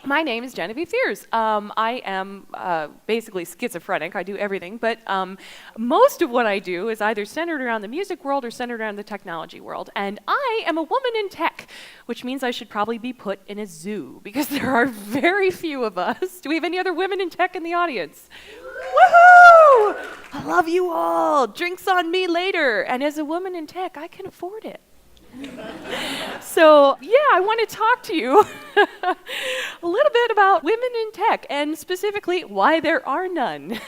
My name is Genevieve Thiers. I am basically schizophrenic. I do everything, but most of what I do is either centered around the music world or centered around the technology world. And I am a woman in tech, which means I should probably be put in a zoo because there are very few of us. Do we have any other women in tech in the audience? Woohoo! I love you all. Drinks on me later. And as a woman in tech, I can afford it. So, yeah, I want to talk to you a little bit about women in tech, and specifically why there are none.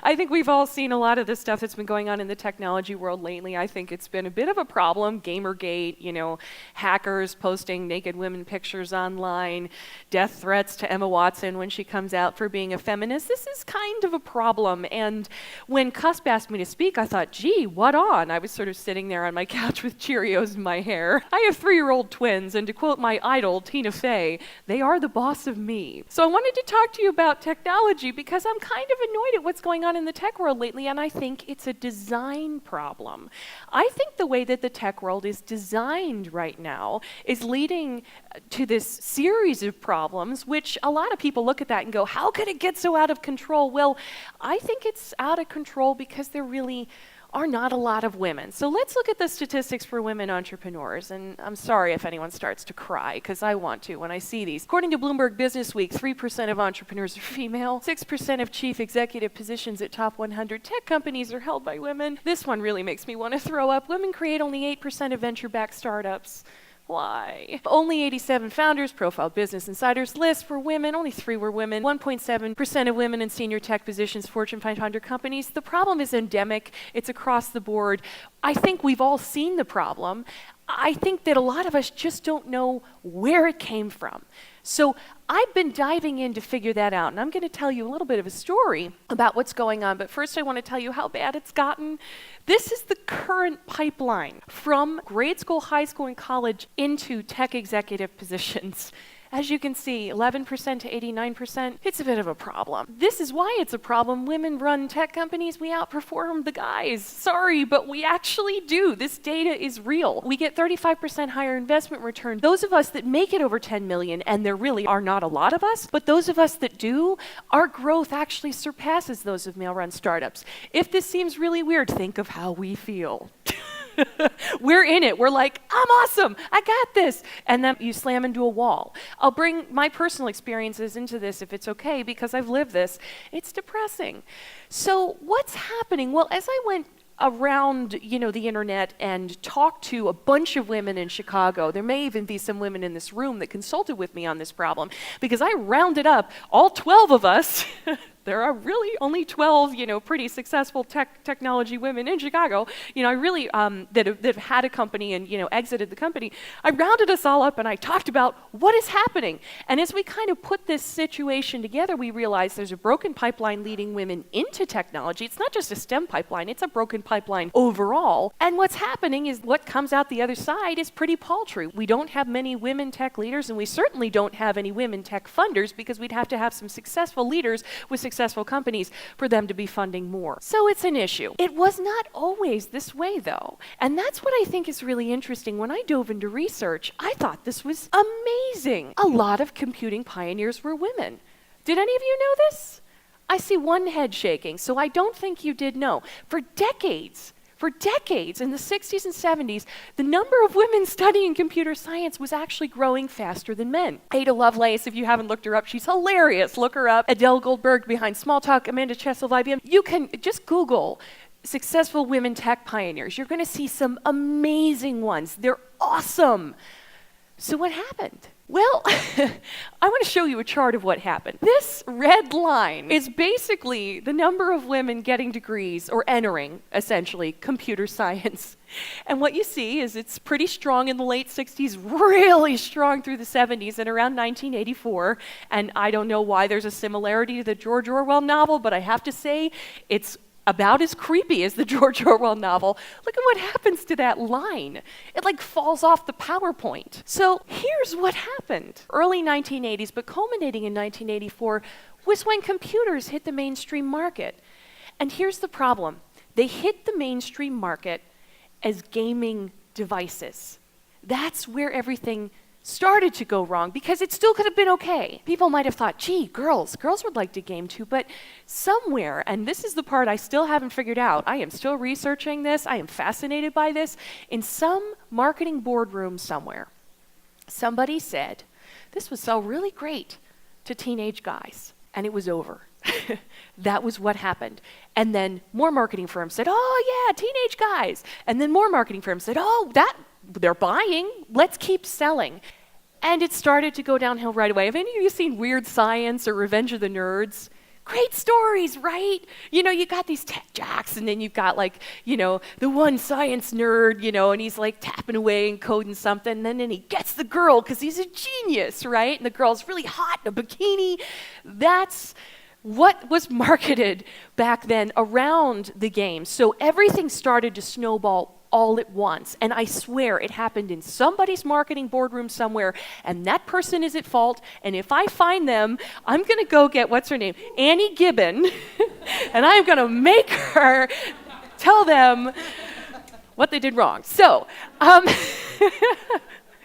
I think we've all seen a lot of the stuff that's been going on in the technology world lately. I think it's been a bit of a problem. Gamergate, hackers posting naked women pictures online, death threats to Emma Watson when she comes out for being a feminist. This is kind of a problem. And when Cusp asked me to speak, I thought, gee, what on? I was sort of sitting there on my couch with Cheerios in my hair. I have 3-year-old twins, and to quote my idol, Tina Fey, they are the boss of me. So I wanted to talk to you about technology because I'm kind of annoyed at what's going on in the tech world lately, and I think it's a design problem. I think the way that the tech world is designed right now is leading to this series of problems, which a lot of people look at that and go, how could it get so out of control? Well, I think it's out of control because there really are not a lot of women. So let's look at the statistics for women entrepreneurs. And I'm sorry if anyone starts to cry, because I want to when I see these. According to Bloomberg Businessweek, 3% of entrepreneurs are female, 6% of chief executive positions at top 100 tech companies are held by women. This one really makes me want to throw up. Women create only 8% of venture-backed startups. Why? Only 87 founders profiled Business Insider's list were women. Only 3 were women. 1.7% of women in senior tech positions, Fortune 500 companies. The problem is endemic. It's across the board. I think we've all seen the problem. I think that a lot of us just don't know where it came from. So I've been diving in to figure that out, and I'm going to tell you a little bit of a story about what's going on, but first I want to tell you how bad it's gotten. This is the current pipeline from grade school, high school, and college into tech executive positions. As you can see, 11% to 89%, it's a bit of a problem. This is why it's a problem. Women run tech companies, we outperform the guys. Sorry, but we actually do. This data is real. We get 35% higher investment return. Those of us that make it over 10 million, and there really are not a lot of us, but those of us that do, our growth actually surpasses those of male-run startups. If this seems really weird, think of how we feel. We're in it. We're like, I'm awesome. I got this. And then you slam into a wall. I'll bring my personal experiences into this if it's okay, because I've lived this. It's depressing. So what's happening? Well, as I went around, the internet and talked to a bunch of women in Chicago, there may even be some women in this room that consulted with me on this problem, because I rounded up all 12 of us. There are really only 12, pretty successful technology women in Chicago. I really that have had a company and exited the company. I rounded us all up and I talked about what is happening. And as we kind of put this situation together, we realized there's a broken pipeline leading women into technology. It's not just a STEM pipeline; it's a broken pipeline overall. And what's happening is what comes out the other side is pretty paltry. We don't have many women tech leaders, and we certainly don't have any women tech funders, because we'd have to have some successful leaders with successful companies for them to be funding more. So it's an issue. It was not always this way, though. And that's what I think is really interesting. When I dove into research, I thought this was amazing. A lot of computing pioneers were women. Did any of you know this? I see one head shaking, so I don't think you did know. For decades, in the 60s and 70s, the number of women studying computer science was actually growing faster than men. Ada Lovelace, if you haven't looked her up, she's hilarious. Look her up. Adele Goldberg behind Smalltalk, Amanda Chessel of IBM. You can just Google successful women tech pioneers. You're going to see some amazing ones. They're awesome. So what happened? Well, I want to show you a chart of what happened. This red line is basically the number of women getting degrees or entering, essentially, computer science. And what you see is it's pretty strong in the late 60s, really strong through the 70s, and around 1984. And I don't know why there's a similarity to the George Orwell novel, but I have to say it's about as creepy as the George Orwell novel. Look at what happens to that line. It falls off the PowerPoint. So here's what happened. Early 1980s, but culminating in 1984, was when computers hit the mainstream market. And here's the problem. They hit the mainstream market as gaming devices. That's where everything started to go wrong because it still could have been okay. People might have thought, gee, girls would like to game too, but somewhere, and this is the part I still haven't figured out, I am still researching this, I am fascinated by this, in some marketing boardroom somewhere, somebody said, this would sell really great to teenage guys, and it was over. That was what happened. And then more marketing firms said, oh yeah, teenage guys. And then more marketing firms said, oh, they're buying, let's keep selling. And it started to go downhill right away. Have any of you seen Weird Science or Revenge of the Nerds? Great stories, right? You know, you got these tech jocks, and then you've got the one science nerd, and he's tapping away and coding something, and then he gets the girl because he's a genius, right? And the girl's really hot in a bikini. That's what was marketed back then around the game. So everything started to snowball all at once. And I swear it happened in somebody's marketing boardroom somewhere, and that person is at fault. And if I find them, I'm going to go get, what's her name? Annie Gibbon, and I'm going to make her tell them what they did wrong. So,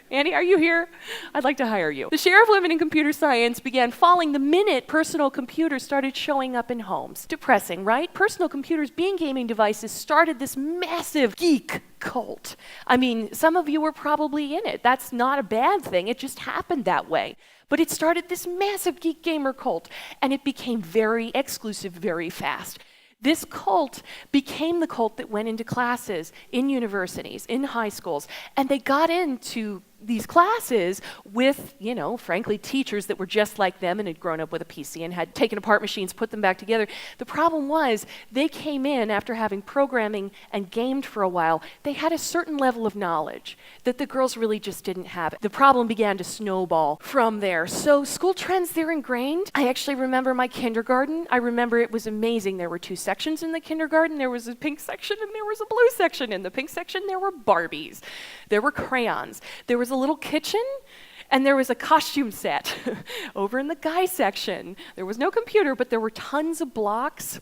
Annie, are you here? I'd like to hire you. The share of women in computer science began falling the minute personal computers started showing up in homes. Depressing, right? Personal computers being gaming devices started this massive geek cult. I mean, some of you were probably in it. That's not a bad thing. It just happened that way. But it started this massive geek gamer cult, and it became very exclusive very fast. This cult became the cult that went into classes, in universities, in high schools, and they got into these classes with, frankly, teachers that were just like them and had grown up with a PC and had taken apart machines, put them back together. The problem was they came in after having programming and gamed for a while. They had a certain level of knowledge that the girls really just didn't have. The problem began to snowball from there. So school trends, they're ingrained. I actually remember my kindergarten. I remember it was amazing. There were 2 sections in the kindergarten. There was a pink section and there was a blue section. In the pink section, there were Barbies. There were crayons. There was a little kitchen, and there was a costume set. Over in the guy section, there was no computer, but there were tons of blocks,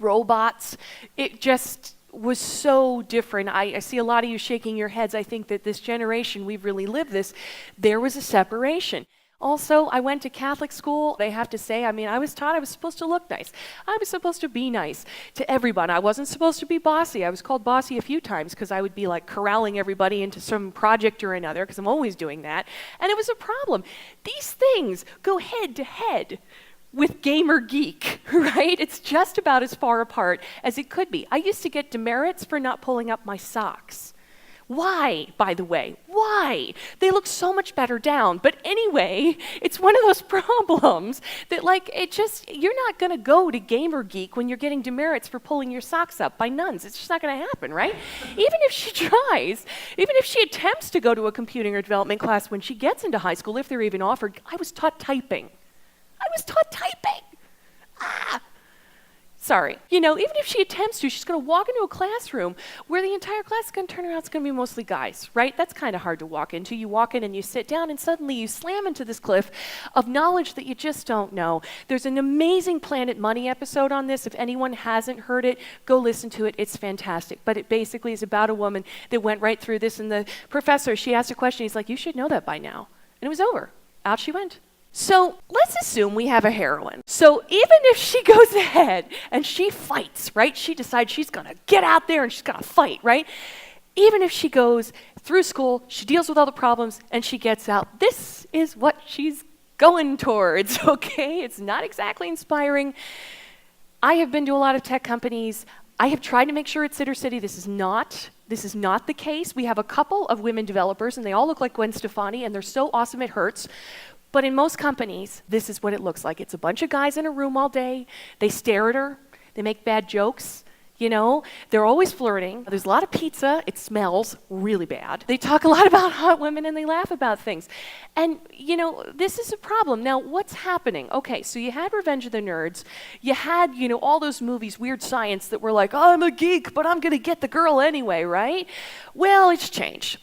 robots. It just was so different. I see a lot of you shaking your heads. I think that this generation, we've really lived this. There was a separation. Also, I went to Catholic school. They have to say, I was taught I was supposed to look nice. I was supposed to be nice to everyone. I wasn't supposed to be bossy. I was called bossy a few times because I would be corralling everybody into some project or another, because I'm always doing that. And it was a problem. These things go head to head with gamer geek, right? It's just about as far apart as it could be. I used to get demerits for not pulling up my socks. Why, by the way? Why? They look so much better down. But anyway, it's one of those problems that you're not going to go to Gamer Geek when you're getting demerits for pulling your socks up by nuns. It's just not going to happen, right? Even if she tries, even if she attempts to go to a computing or development class when she gets into high school, if they're even offered, I was taught typing. Sorry. Even if she attempts to, she's going to walk into a classroom where the entire class is going to turn around. It's going to be mostly guys, right? That's kind of hard to walk into. You walk in and you sit down, and suddenly you slam into this cliff of knowledge that you just don't know. There's an amazing Planet Money episode on this. If anyone hasn't heard it, go listen to it. It's fantastic. But it basically is about a woman that went right through this, and the professor, she asked a question. He's like, you should know that by now. And it was over. Out she went. So let's assume we have a heroine. So even if she goes ahead and she fights, right? She decides she's going to get out there and she's going to fight, right? Even if she goes through school, she deals with all the problems, and she gets out. This is what she's going towards, okay? It's not exactly inspiring. I have been to a lot of tech companies. I have tried to make sure at Sitter City this is not the case. We have a couple of women developers, and they all look like Gwen Stefani, and they're so awesome it hurts. But in most companies, this is what it looks like. It's a bunch of guys in a room all day. They stare at her. They make bad jokes. They're always flirting. There's a lot of pizza. It smells really bad. They talk a lot about hot women, and they laugh about things. And, this is a problem. Now, what's happening? Okay, so you had Revenge of the Nerds. You had, all those movies, Weird Science, that were like, oh, I'm a geek, but I'm going to get the girl anyway, right? Well, it's changed.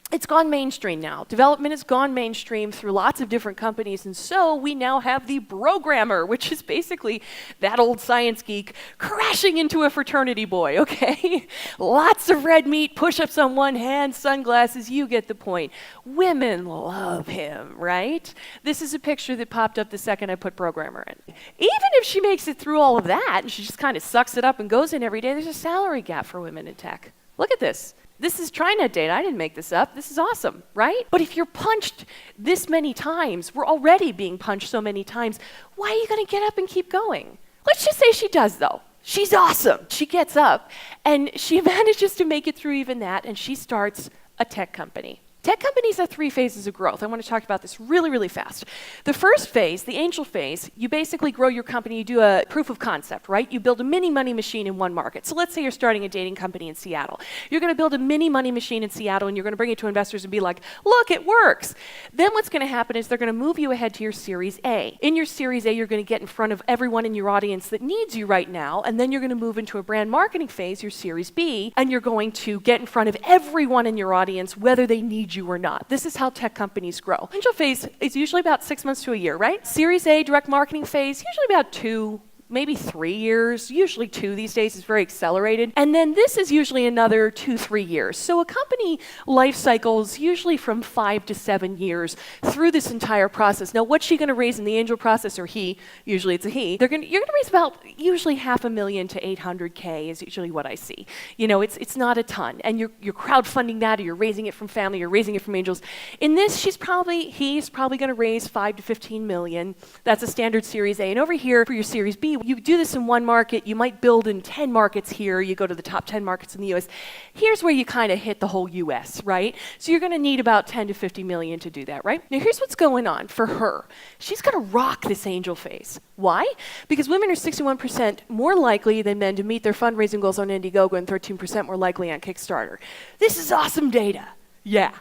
It's gone mainstream now. Development has gone mainstream through lots of different companies, and so we now have the programmer, which is basically that old science geek crashing into a fraternity boy, okay? Lots of red meat, push-ups on one hand, sunglasses, you get the point. Women love him, right? This is a picture that popped up the second I put programmer in. Even if she makes it through all of that, and she just kind of sucks it up and goes in every day, there's a salary gap for women in tech. Look at this. This is TriNet data. I didn't make this up. This is awesome, right? But if you're punched this many times, we're already being punched so many times, why are you going to get up and keep going? Let's just say she does, though. She's awesome. She gets up, and she manages to make it through even that, and she starts a tech company. Tech companies have 3 phases of growth. I want to talk about this really, really fast. The first phase, the angel phase, you basically grow your company, you do a proof of concept, right? You build a mini money machine in one market. So let's say you're starting a dating company in Seattle. You're going to build a mini money machine in Seattle, and you're going to bring it to investors and be like, look, it works. Then what's going to happen is they're going to move you ahead to your Series A. In your Series A, you're going to get in front of everyone in your audience that needs you right now, and then you're going to move into a brand marketing phase, your Series B, and you're going to get in front of everyone in your audience, whether they need you or not. This is how tech companies grow. Angel phase is usually about 6 months to a year, right? Series A, direct marketing phase, usually about 2, maybe 3 years, usually 2 these days is very accelerated. And then this is usually another 2-3 years. So a company life cycle is usually from 5 to 7 years through this entire process. Now, what's she going to raise in the angel process, or he? Usually it's a he. You're going to raise about usually $500,000 to $800K is usually what I see. You know, it's not a ton, and you're crowdfunding that, or you're raising it from family, you're raising it from angels. In this, he's probably going to raise 5 to 15 million. That's a standard Series A. And over here for your Series B, you do this in one market, you might build in 10 markets here, you go to the top 10 markets in the US. Here's where you kind of hit the whole US, right? So you're going to need about 10 to 50 million to do that, right? Now here's what's going on for her. She's going to rock this angel phase. Why? Because women are 61% more likely than men to meet their fundraising goals on Indiegogo and 13% more likely on Kickstarter. This is awesome data. Yeah,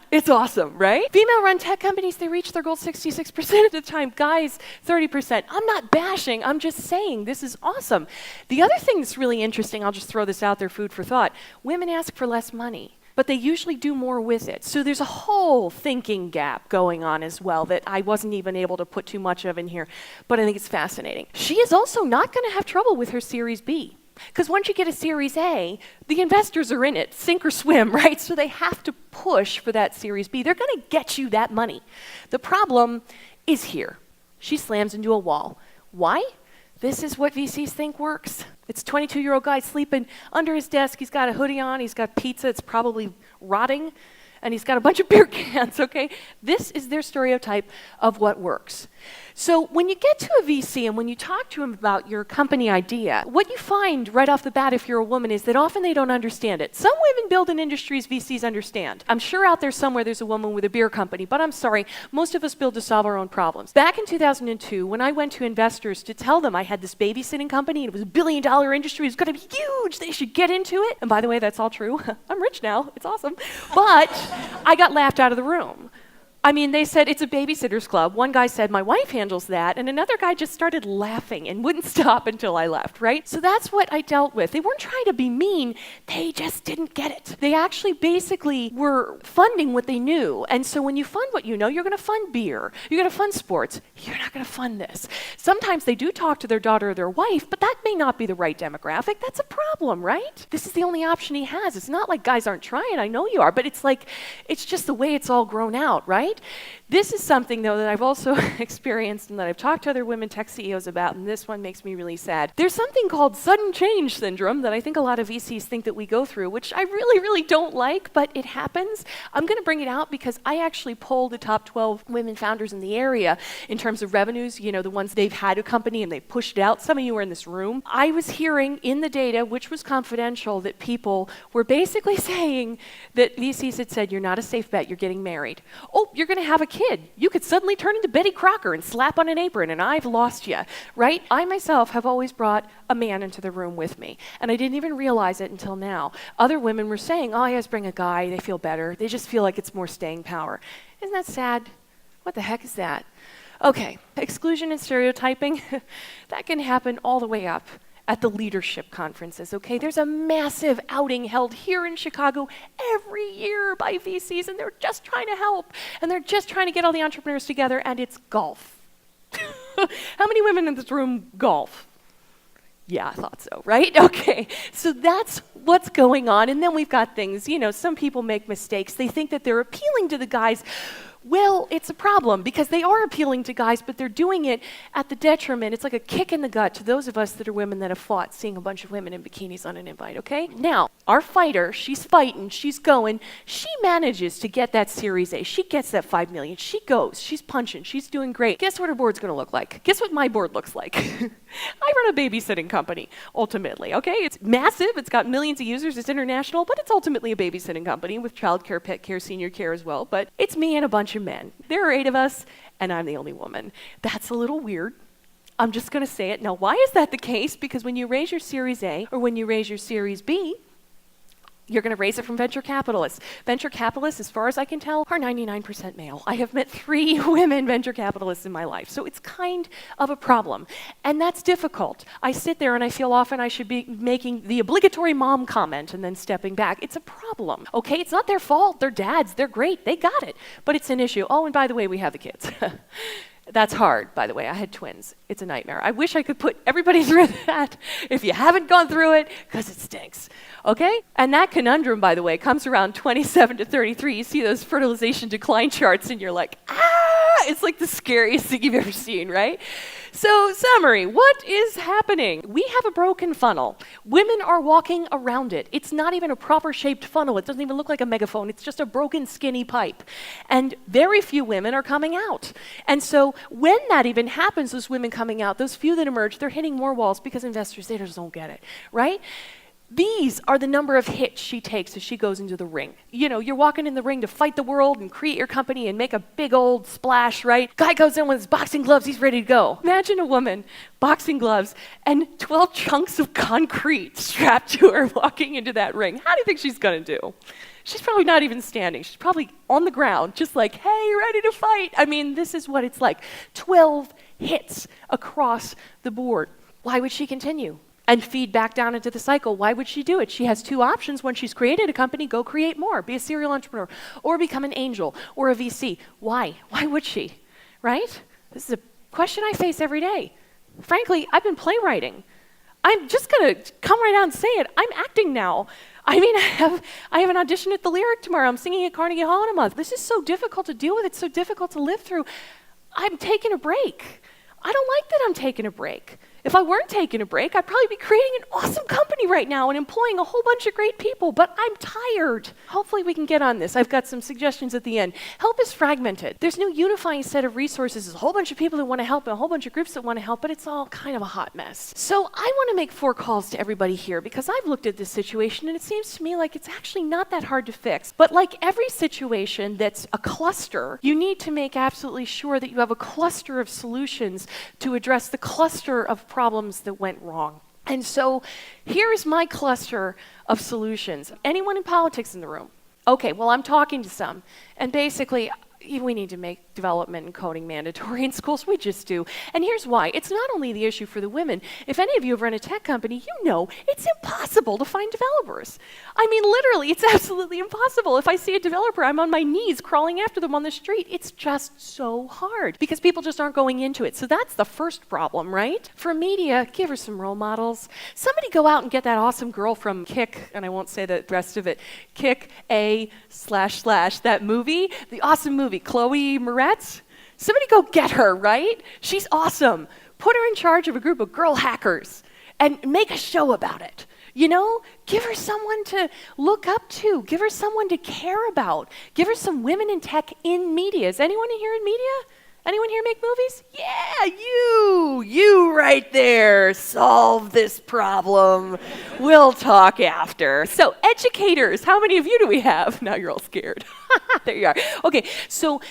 it's awesome, right? Female-run tech companies, they reach their goal 66% of the time. Guys, 30%. I'm not bashing, I'm just saying this is awesome. The other thing that's really interesting, I'll just throw this out there, food for thought, women ask for less money, but they usually do more with it. So there's a whole thinking gap going on as well that I wasn't even able to put too much of in here, but I think it's fascinating. She is also not going to have trouble with her Series B. Because once you get a Series A, the investors are in it, sink or swim, right? So they have to push for that Series B. They're going to get you that money. The problem is here. She slams into a wall. Why? This is what VCs think works. It's a 22-year-old guy sleeping under his desk. He's got a hoodie on. He's got pizza. It's probably rotting. And he's got a bunch of beer cans, okay? This is their stereotype of what works. So when you get to a VC and when you talk to him about your company idea, what you find right off the bat if you're a woman is that often they don't understand it. Some women build in industries VCs understand. I'm sure out there somewhere there's a woman with a beer company, but I'm sorry, most of us build to solve our own problems. Back in 2002, when I went to investors to tell them I had this babysitting company, and it was $1 billion industry, it was going to be huge, they should get into it. And by the way, that's all true. I'm rich now, it's awesome. But I got laughed out of the room. I mean, they said, it's a babysitter's club. One guy said, my wife handles that. And another guy just started laughing and wouldn't stop until I left, right? So that's what I dealt with. They weren't trying to be mean. They just didn't get it. They actually basically were funding what they knew. And so when you fund what you know, you're going to fund beer. You're going to fund sports. You're not going to fund this. Sometimes they do talk to their daughter or their wife, but that may not be the right demographic. That's a problem, right? This is the only option he has. It's not like guys aren't trying. I know you are. But it's like, it's just the way it's all grown out, right? This is something, though, that I've also experienced and that I've talked to other women tech CEOs about, and this one makes me really sad. There's something called sudden change syndrome that I think a lot of VCs think that we go through, which I really, really don't like, but it happens. I'm going to bring it out because I actually polled the top 12 women founders in the area in terms of revenues, you know, the ones they've had a company and they pushed it out. Some of you were in this room. I was hearing in the data, which was confidential, that people were basically saying that VCs had said, you're not a safe bet, you're getting married. Oh, you're going to have a kid. You could suddenly turn into Betty Crocker and slap on an apron and I've lost you, right? I myself have always brought a man into the room with me and I didn't even realize it until now. Other women were saying, oh, I just bring a guy, they feel better. They just feel like it's more staying power. Isn't that sad? What the heck is that? Okay, exclusion and stereotyping, that can happen all the way up. at the leadership conferences, okay? There's a massive outing held here in Chicago every year by VCs, and they're just trying to help, and they're just trying to get all the entrepreneurs together, and it's golf. How many women in this room golf? Yeah, I thought so, right? Okay, so that's what's going on. And then we've got things, some people make mistakes. They think that they're appealing to the guys. Well, it's a problem because they are appealing to guys, but they're doing it at the detriment. It's like a kick in the gut to those of us that are women that have fought seeing a bunch of women in bikinis on an invite, okay? Now, our fighter, she's fighting, she's going. She manages to get that Series A. She gets that $5 million. She goes, she's punching, she's doing great. Guess what her board's gonna look like? Guess what my board looks like? I run a babysitting company, ultimately, okay? It's massive, it's got millions of users, it's international, but it's ultimately a babysitting company with childcare, pet care, senior care as well. But it's me and a bunch of men. There are 8 of us, and I'm the only woman. That's a little weird. I'm just gonna say it. Now, why is that the case? Because when you raise your Series A or when you raise your Series B, you're going to raise it from venture capitalists. Venture capitalists, as far as I can tell, are 99% male. I have met 3 women venture capitalists in my life, so it's kind of a problem. And that's difficult. I sit there and I feel often I should be making the obligatory mom comment and then stepping back. It's a problem, okay? It's not their fault. They're dads. They're great. They got it. But it's an issue. Oh, and by the way, we have the kids. That's hard, by the way. I had twins. It's a nightmare. I wish I could put everybody through that if you haven't gone through it, because it stinks, okay? And that conundrum, by the way, comes around 27 to 33. You see those fertilization decline charts, and you're like, it's like the scariest thing you've ever seen, right? So, summary, what is happening? We have a broken funnel. Women are walking around it. It's not even a proper shaped funnel. It doesn't even look like a megaphone. It's just a broken, skinny pipe. And very few women are coming out. And so when that even happens, those women coming out, those few that emerge, they're hitting more walls because investors, they just don't get it, right? These are the number of hits she takes as she goes into the ring. You're walking in the ring to fight the world and create your company and make a big old splash, right? Guy goes in with his boxing gloves, he's ready to go. Imagine a woman, boxing gloves, and 12 chunks of concrete strapped to her walking into that ring. How do you think she's gonna do? She's probably not even standing. She's probably on the ground, just like, hey, ready to fight. I mean, this is what it's like. 12 hits across the board. Why would she continue? And feed back down into the cycle. Why would she do it? She has 2 options. When she's created a company, go create more. Be a serial entrepreneur. Or become an angel or a VC. Why? Why would she? Right? This is a question I face every day. Frankly, I've been playwriting. I'm just going to come right out and say it. I'm acting now. I mean, I have an audition at the Lyric tomorrow. I'm singing at Carnegie Hall in a month. This is so difficult to deal with. It's so difficult to live through. I'm taking a break. I don't like that I'm taking a break. If I weren't taking a break, I'd probably be creating an awesome company right now and employing a whole bunch of great people, but I'm tired. Hopefully we can get on this. I've got some suggestions at the end. Help is fragmented. There's no unifying set of resources. There's a whole bunch of people that want to help and a whole bunch of groups that want to help, but it's all kind of a hot mess. So I want to make 4 calls to everybody here because I've looked at this situation and it seems to me like it's actually not that hard to fix. But like every situation that's a cluster, you need to make absolutely sure that you have a cluster of solutions to address the cluster of problems that went wrong. And so here's my cluster of solutions. Anyone in politics in the room? Okay, well, I'm talking to some. And basically, we need to make development and coding mandatory in schools. We just do. And here's why. It's not only the issue for the women. If any of you have run a tech company, you know it's impossible to find developers. I mean, literally, it's absolutely impossible. If I see a developer, I'm on my knees crawling after them on the street. It's just so hard because people just aren't going into it. So that's the first problem, right? For media, give her some role models. Somebody go out and get that awesome girl from Kick, and I won't say the rest of it, Kick / that movie, the awesome movie, Chloe Moretz. Somebody go get her, right? She's awesome. Put her in charge of a group of girl hackers and make a show about it. Give her someone to look up to. Give her someone to care about. Give her some women in tech in media. Is anyone in here in media? Anyone here make movies? Yeah, you right there. Solve this problem. We'll talk after. So educators, how many of you do we have? Now you're all scared. There you are. Okay, so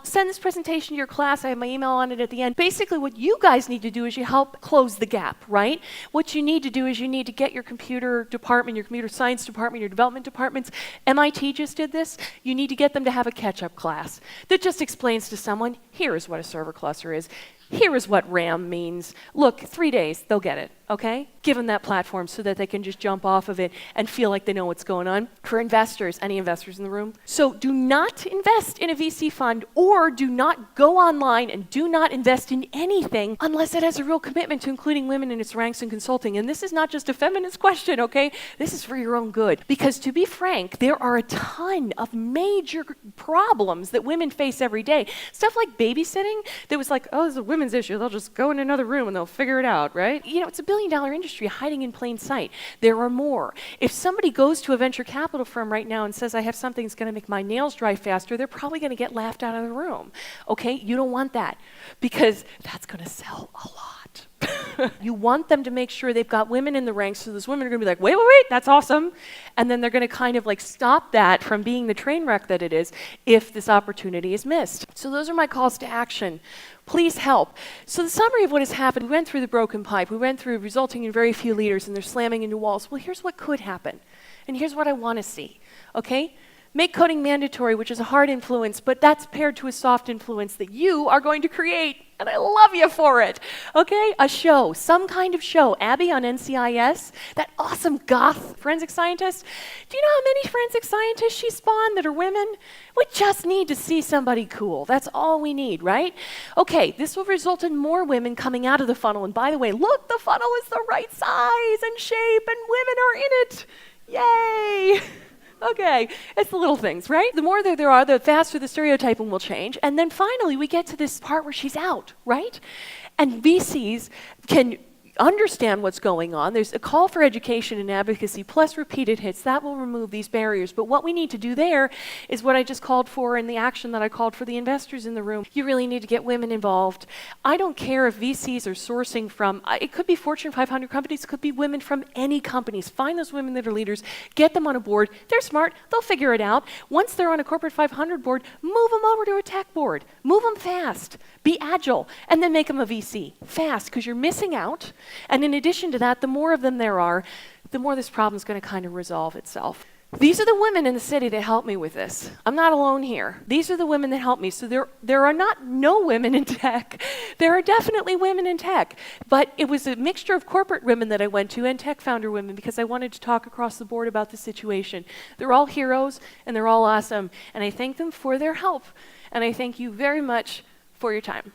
send this presentation to your class. I have my email on it at the end. Basically, what you guys need to do is you help close the gap, right? What you need to do is you need to get your computer department, your computer science department, your development departments. MIT just did this. You need to get them to have a catch-up class that just explains to someone, here is what a server cluster is. Here is what RAM means. Look, 3 days, they'll get it, okay? Give them that platform so that they can just jump off of it and feel like they know what's going on. For investors, any investors in the room? So do not invest in a VC fund, or do not go online and do not invest in anything unless it has a real commitment to including women in its ranks and consulting. And this is not just a feminist question, okay? This is for your own good. Because to be frank, there are a ton of major problems that women face every day. Stuff like babysitting that was like, oh, this is a women's issue. They'll just go in another room and they'll figure it out, right? You know, it's $1 billion industry hiding in plain sight. There are more. If somebody goes to a venture capital firm right now and says, I have something that's going to make my nails dry faster, they're probably going to get laughed out of the room. Okay? You don't want that, because that's going to sell a lot. You want them to make sure they've got women in the ranks, so those women are going to be like, wait, that's awesome. And then they're going to kind of like stop that from being the train wreck that it is if this opportunity is missed. So those are my calls to action. Please help. So the summary of what has happened, we went through the broken pipe. We went through resulting in very few leaders, and they're slamming into walls. Well, here's what could happen. And here's what I want to see, okay? Make coding mandatory, which is a hard influence, but that's paired to a soft influence that you are going to create, and I love you for it, okay? A show, some kind of show. Abby on NCIS, that awesome goth forensic scientist. Do you know how many forensic scientists she spawned that are women? We just need to see somebody cool. That's all we need, right? Okay, this will result in more women coming out of the funnel. And by the way, look, the funnel is the right size and shape, and women are in it. Yay! Okay, it's the little things, right? The more there are, the faster the stereotyping will change. And then finally, we get to this part where she's out, right? And VCs can understand what's going on. There's a call for education and advocacy plus repeated hits. That will remove these barriers. But what we need to do there is what I just called for in the action that I called for the investors in the room. You really need to get women involved. I don't care if VCs are sourcing from, it could be Fortune 500 companies, it could be women from any companies. Find those women that are leaders, get them on a board. They're smart, they'll figure it out. Once they're on a corporate 500 board, move them over to a tech board. Move them fast. Be agile, and then make them a VC. Fast, because you're missing out. And in addition to that, the more of them there are, the more this problem is going to kind of resolve itself. These are the women in the city that help me with this. I'm not alone here. These are the women that help me. So there are not no women in tech. There are definitely women in tech. But it was a mixture of corporate women that I went to and tech founder women, because I wanted to talk across the board about the situation. They're all heroes, and they're all awesome. And I thank them for their help. And I thank you very much for your time.